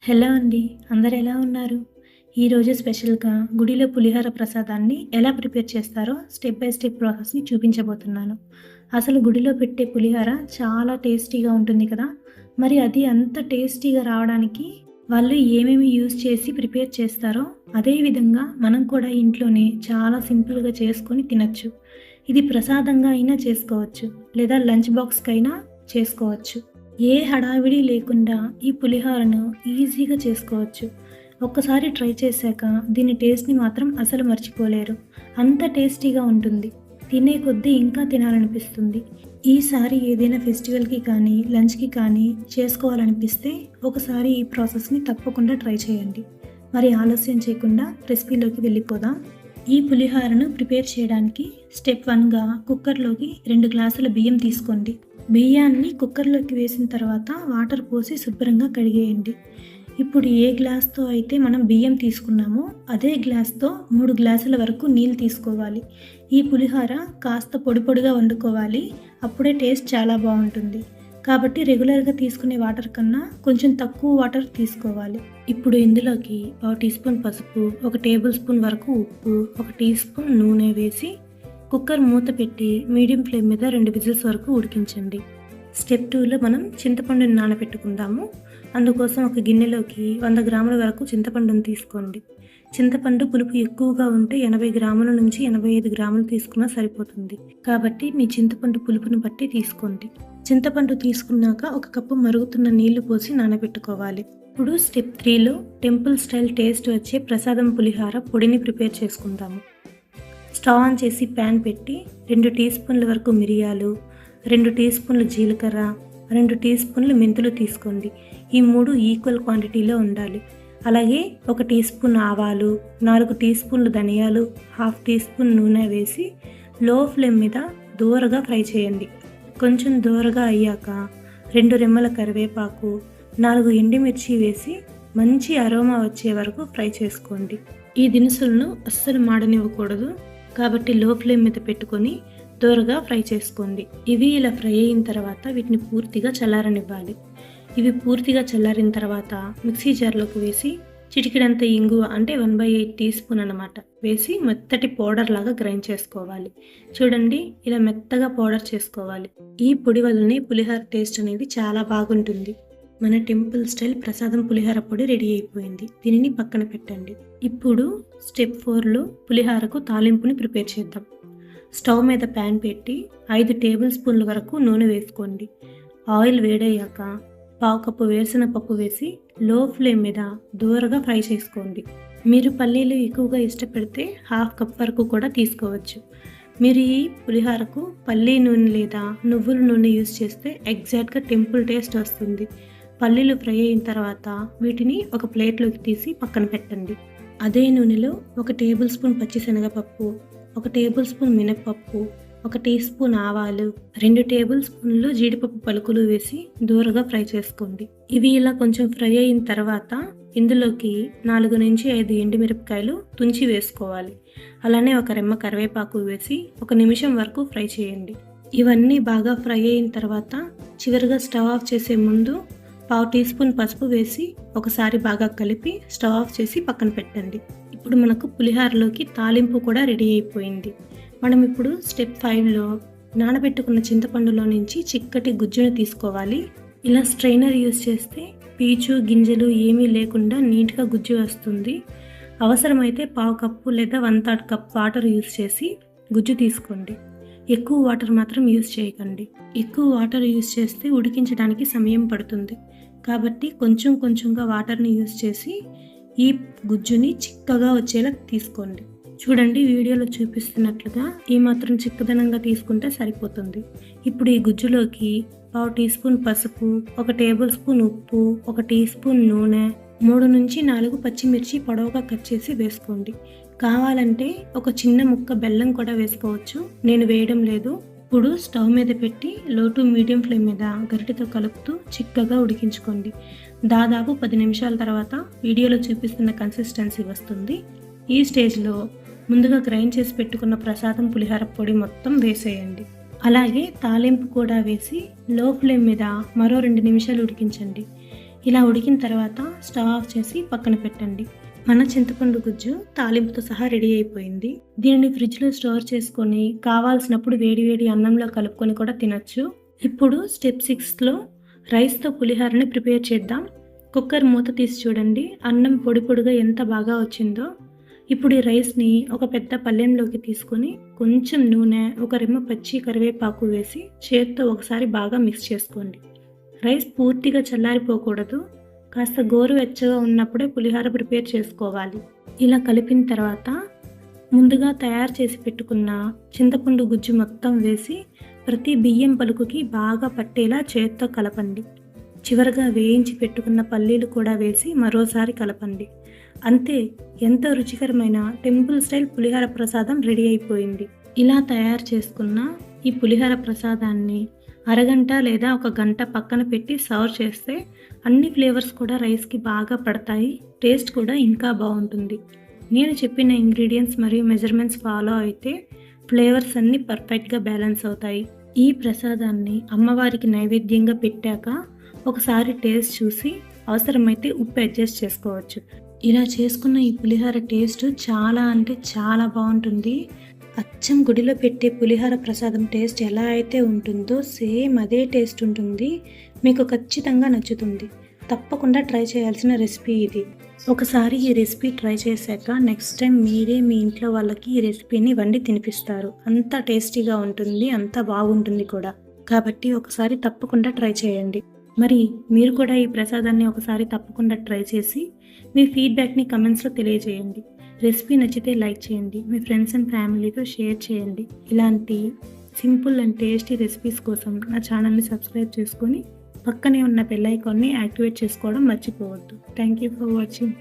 Hello అండి. అందరూ ఎలా ఉన్నారు? ఈరోజు స్పెషల్‌గా గుడిలో పులిహోర ప్రసాదాన్ని ఎలా ప్రిపేర్ చేస్తారో స్టెప్ బై స్టెప్ ప్రాసెస్‌ని చూపించబోతున్నాను. అసలు గుడిలో పెట్టే పులిహోర చాలా టేస్టీగా ఉంటుంది కదా! మరి అది అంత టేస్టీగా రావడానికి వాళ్ళు ఏమేమి యూజ్ చేసి ప్రిపేర్ చేస్తారో అదే విధంగా మనం కూడా ఇంట్లోనే చాలా సింపుల్‌గా చేసుకొని తినొచ్చు. ఇది ప్రసాదంగా అయినా చేసుకోవచ్చు. లేదా లంచ్ బాక్స్‌కైనా చేసుకోవచ్చు. ఏ హడావిడి లేకుండా ఈ పులిహోరను ఈజీగా చేసుకోవచ్చు. ఒక్కసారి ట్రై చేశాక దీని టేస్ట్‌ని మాత్రం అసలు మర్చిపోలేరు. అంత టేస్టీగా ఉంటుంది. తినే కొద్దీ ఇంకా తినాలనిపిస్తుంది. ఈసారి ఏదైనా ఫెస్టివల్‌కి కానీ, లంచ్‌కి కానీ చేసుకోవాలనిపిస్తే ఒకసారి ఈ ప్రాసెస్‌ని తప్పకుండా ట్రై చేయండి. మరి ఆలస్యం చేయకుండా రెసిపీలోకి వెళ్ళిపోదాం. ఈ పులిహోరను ప్రిపేర్ చేయడానికి స్టెప్ 1గా కుక్కర్‌లోకి 2 గ్లాసుల బియ్యం తీసుకోండి. బియ్యాన్ని కుక్కర్‌లోకి వేసిన తర్వాత వాటర్ పోసి శుభ్రంగా కడిగేయండి. ఇప్పుడు ఏ గ్లాస్‌తో అయితే మనం బియ్యం తీసుకున్నామో అదే గ్లాస్‌తో 3 గ్లాసుల వరకు నీళ్ళు తీసుకోవాలి. ఈ పులిహోర కాస్త పొడి పొడిగా వండుకోవాలి. అప్పుడే టేస్ట్ చాలా బావుంటుంది. కాబట్టి రెగ్యులర్‌గా తీసుకునే వాటర్ కన్నా కొంచెం తక్కువ వాటర్ తీసుకోవాలి. ఇప్పుడు ఇందులోకి పావు టీ స్పూన్ పసుపు, 1 టేబుల్ స్పూన్ వరకు ఉప్పు, 1 టీ స్పూన్ నూనె వేసి కుక్కర్ మూత పెట్టి మీడియం ఫ్లేమ్ మీద 2 విజిల్స్ వరకు ఉడికించండి. స్టెప్ 2లో మనం చింతపండుని నానబెట్టుకుందాము. అందుకోసం ఒక గిన్నెలోకి 100 గ్రాముల వరకు చింతపండుని తీసుకోండి. చింతపండు పులుపు ఎక్కువగా ఉంటే 80 గ్రాముల నుంచి 85 గ్రాములు తీసుకున్నా సరిపోతుంది. కాబట్టి మీ చింతపండు పులుపుని బట్టి తీసుకోండి. చింతపండు తీసుకున్నాక 1 కప్పు మరుగుతున్న నీళ్లు పోసి నానబెట్టుకోవాలి. ఇప్పుడు స్టెప్ 3లో టెంపుల్ స్టైల్ టేస్ట్ వచ్చే ప్రసాదం పులిహోర పొడిని ప్రిపేర్ చేసుకుందాము. స్టవ్ ఆన్ చేసి ప్యాన్ పెట్టి 2 టీ స్పూన్ల వరకు మిరియాలు, 2 టీ స్పూన్ల జీలకర్ర, 2 టీ స్పూన్ల మెంతులు తీసుకోండి. ఈ 3 ఈక్వల్ క్వాంటిటీలో ఉండాలి. అలాగే 1 టీ స్పూన్ ఆవాలు, 4 టీ స్పూన్ల ధనియాలు, హాఫ్ టీ స్పూన్ నూనె వేసి లో ఫ్లేమ్ మీద దోరగా ఫ్రై చేయండి. కొంచెం దోరగా అయ్యాక 2 రెమ్మల కరివేపాకు, 4 ఎండుమిర్చి వేసి మంచి అరోమా వచ్చే వరకు ఫ్రై చేసుకోండి. ఈ దినుసులను అస్సలు మాడనివ్వకూడదు. కాబట్టి లో ఫ్లేమ్ మీద పెట్టుకొని దోరగా ఫ్రై చేసుకోండి. ఇవి ఇలా ఫ్రై అయిన తర్వాత వీటిని పూర్తిగా చల్లారనివ్వాలి. ఇవి పూర్తిగా చల్లారిన తర్వాత మిక్సీ జార్లోకి వేసి చిటికెడంత ఇంగువ అంటే 1/8 టీ స్పూన్ అన్నమాట వేసి మెత్తటి పౌడర్ లాగా గ్రైండ్ చేసుకోవాలి. చూడండి ఇలా మెత్తగా పౌడర్ చేసుకోవాలి. ఈ పొడి వల్లనే పులిహోర టేస్ట్ అనేది చాలా బాగుంటుంది. మన టెంపుల్ స్టైల్ ప్రసాదం పులిహోర పొడి రెడీ అయిపోయింది. దీనిని పక్కన పెట్టండి. ఇప్పుడు స్టెప్ 4లో పులిహోరకు తాలింపుని ప్రిపేర్ చేద్దాం. స్టవ్ మీద ప్యాన్ పెట్టి 5 టేబుల్ స్పూన్ల వరకు నూనె వేసుకోండి. ఆయిల్ వేడయ్యాక పావు కప్పు వేరుశనగపప్పు వేసి లో ఫ్లేమ్ మీద దూరగా ఫ్రై చేసుకోండి. మీరు పల్లీలు ఎక్కువగా ఇష్టపడితే హాఫ్ కప్ వరకు కూడా తీసుకోవచ్చు. మీరు ఈ పులిహోరకు పల్లీ నూనె లేదా నువ్వుల నూనె యూజ్ చేస్తే ఎగ్జాక్ట్గా టెంపుల్ టేస్ట్ వస్తుంది. పల్లీలు ఫ్రై అయిన తర్వాత వీటిని ఒక ప్లేట్లోకి తీసి పక్కన పెట్టండి. అదే నూనెలో 1 టేబుల్ స్పూన్ పచ్చిశనగపప్పు, 1 టేబుల్ స్పూన్ మినపప్పు, 1 టీ స్పూన్ ఆవాలు, 2 టేబుల్ స్పూన్లు జీడిపప్పు పలుకులు వేసి దూరగా ఫ్రై చేసుకోండి. ఇవి ఇలా కొంచెం ఫ్రై అయిన తర్వాత ఇందులోకి 4 నుంచి 5 ఎండుమిరపకాయలు తుంచి వేసుకోవాలి. అలానే 1 రెమ్మ కరివేపాకు వేసి 1 నిమిషం వరకు ఫ్రై చేయండి. ఇవన్నీ బాగా ఫ్రై అయిన తర్వాత చివరిగా స్టవ్ ఆఫ్ చేసే ముందు పావు టీ స్పూన్ పసుపు వేసి ఒకసారి బాగా కలిపి స్టవ్ ఆఫ్ చేసి పక్కన పెట్టండి. ఇప్పుడు మనకు పులిహోరలోకి తాలింపు కూడా రెడీ అయిపోయింది. మనం ఇప్పుడు స్టెప్ 5లో నానబెట్టుకున్న చింతపండులో నుంచి చిక్కటి గుజ్జును తీసుకోవాలి. ఇలా స్ట్రైనర్ యూజ్ చేస్తే పీచు గింజలు ఏమీ లేకుండా నీట్గా గుజ్జు వస్తుంది. అవసరమైతే పావు కప్పు లేదా 1/3 కప్ వాటర్ యూజ్ చేసి గుజ్జు తీసుకోండి. ఎక్కువ వాటర్ మాత్రం యూజ్ చేయకండి. ఎక్కువ వాటర్ యూజ్ చేస్తే ఉడికించడానికి సమయం పడుతుంది. కాబట్టి కొంచెం కొంచెంగా వాటర్ని యూజ్ చేసి ఈ గుజ్జుని చిక్కగా వచ్చేలా తీసుకోండి. చూడండి వీడియోలో చూపిస్తున్నట్లుగా ఈ మాత్రం చిక్కదనంగా తీసుకుంటే సరిపోతుంది. ఇప్పుడు ఈ గుజ్జులోకి పావు టీ స్పూన్ పసుపు, 1 టేబుల్ స్పూన్ ఉప్పు, 1 టీ స్పూన్ నూనె, 3 నుంచి 4 పచ్చిమిర్చి పొడవుగా కట్ చేసి వేసుకోండి. కావాలంటే ఒక చిన్న ముక్క బెల్లం కూడా వేసుకోవచ్చు. నేను వేయడం లేదు. ఇప్పుడు స్టవ్ మీద పెట్టి లో టు మీడియం ఫ్లేమ్ మీద గరిటెతో కలుపుతూ చిక్కగా ఉడికించుకోండి. దాదాపు 10 నిమిషాల తర్వాత వీడియోలో చూపిస్తున్న కన్సిస్టెన్సీ వస్తుంది. ఈ స్టేజ్లో ముందుగా గ్రైండ్ చేసి పెట్టుకున్న ప్రసాదం పులిహోర పొడి మొత్తం వేసేయండి. అలాగే తాలింపు కూడా వేసి లో ఫ్లేమ్ మీద మరో 2 నిమిషాలు ఉడికించండి. ఇలా ఉడికిన తర్వాత స్టవ్ ఆఫ్ చేసి పక్కన పెట్టండి. మన చింతపండు గుజ్జు తాలింపుతో సహా రెడీ అయిపోయింది. దీనిని ఫ్రిడ్జ్‌లో స్టోర్ చేసుకొని కావాల్సినప్పుడు వేడి వేడి అన్నంలో కలుపుకొని కూడా తినొచ్చు. ఇప్పుడు స్టెప్ 6లో రైస్‌తో పులిహోరని ప్రిపేర్ చేద్దాం. కుక్కర్ మూత తీసి చూడండి. అన్నం పొడి పొడిగా ఎంత బాగా వచ్చిందో. ఇప్పుడు ఈ రైస్‌ని ఒక పెద్ద పళ్ళెంలోకి తీసుకొని కొంచెం నూనె, ఒక రెమ్మ పచ్చి కరివేపాకు వేసి చేత్తో ఒకసారి బాగా మిక్స్ చేసుకోండి. రైస్ పూర్తిగా చల్లారిపోకూడదు. కాస్త గోరువెచ్చగా ఉన్నప్పుడే పులిహోర ప్రిపేర్ చేసుకోవాలి. ఇలా కలిపిన తర్వాత ముందుగా తయారు చేసి పెట్టుకున్న చింతపండు గుజ్జు మొత్తం వేసి ప్రతి బియ్యం పలుకుకి బాగా పట్టేలా చేత్తో కలపండి. చివరగా వేయించి పెట్టుకున్న పల్లీలు కూడా వేసి మరోసారి కలపండి. అంతే, ఎంతో రుచికరమైన టెంపుల్ స్టైల్ పులిహోర ప్రసాదం రెడీ అయిపోయింది. ఇలా తయారు చేసుకున్న ఈ పులిహోర ప్రసాదాన్ని అరగంట లేదా ఒక గంట పక్కన పెట్టి సర్వ్ చేస్తే అన్ని ఫ్లేవర్స్ కూడా రైస్కి బాగా పడతాయి. టేస్ట్ కూడా ఇంకా బాగుంటుంది. నేను చెప్పిన ఇంగ్రీడియంట్స్ మరియు మెజర్మెంట్స్ ఫాలో అయితే ఫ్లేవర్స్ అన్నీ పర్ఫెక్ట్గా బ్యాలెన్స్ అవుతాయి. ఈ ప్రసాదాన్ని అమ్మవారికి నైవేద్యంగా పెట్టాక ఒకసారి టేస్ట్ చూసి అవసరమైతే ఉప్పు అడ్జస్ట్ చేసుకోవచ్చు. ఇలా చేసుకున్న ఈ పులిహోర టేస్ట్ చాలా అంటే చాలా బాగుంటుంది. అచ్చం గుడిలో పెట్టే పులిహోర ప్రసాదం టేస్ట్ ఎలా అయితే ఉంటుందో సేమ్ అదే టేస్ట్ ఉంటుంది. మీకు ఖచ్చితంగా నచ్చుతుంది. తప్పకుండా ట్రై చేయాల్సిన రెసిపీ ఇది. ఒకసారి ఈ రెసిపీ ట్రై చేశాక నెక్స్ట్ టైం మీరే మీ ఇంట్లో వాళ్ళకి ఈ రెసిపీని వండి తినిపిస్తారు. అంత టేస్టీగా ఉంటుంది, అంత బాగుంటుంది కూడా. కాబట్టి ఒకసారి తప్పకుండా ట్రై చేయండి. మరి మీరు కూడా ఈ ప్రసాదాన్ని ఒకసారి తప్పకుండా ట్రై చేసి మీ ఫీడ్బ్యాక్ని కమెంట్స్లో తెలియజేయండి. రెసిపీ నచ్చితే లైక్ చేయండి. మీ ఫ్రెండ్స్ అండ్ ఫ్యామిలీతో షేర్ చేయండి. ఇలాంటి సింపుల్ అండ్ టేస్టీ రెసిపీస్ కోసం నా ఛానల్ని సబ్స్క్రైబ్ చేసుకొని పక్కనే ఉన్న బెల్ ఐకాన్ని యాక్టివేట్ చేసుకోవడం మర్చిపోవద్దు. Thank you for watching.